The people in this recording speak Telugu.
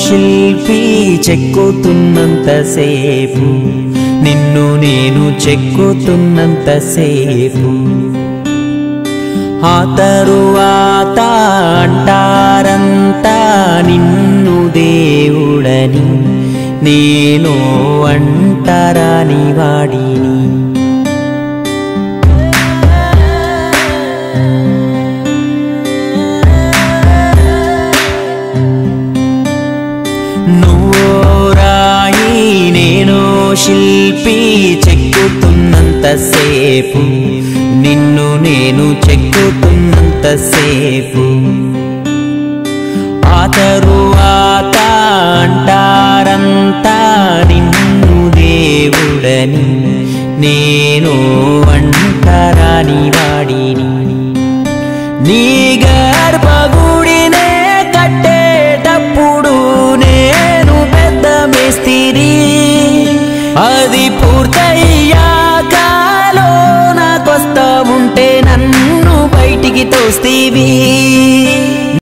శిల్పి చెక్కుతున్నంతసేపు నిన్ను నేను చెక్కుతున్నంతసేపు ఆ తరువాత అంటారంతా నిన్ను దేవుడని నేను అంటరాని వాడిని నువ్వో రాయి నేను శిల్పి చెక్కుతున్నంతసేపు నిన్ను నేను చెక్కుతున్నంతసేపు ఆ తరువాత అంటారంతా నిన్ను దేవుడని నేను అంటరాని వాడిని నీ గర్భగుడినే కట్టేటప్పుడు నేను పెద్ద మేస్తిరి అది పూర్తయ్యాక లోనకొస్తా ఉంటే నన్ను బయటికి తోస్తీవి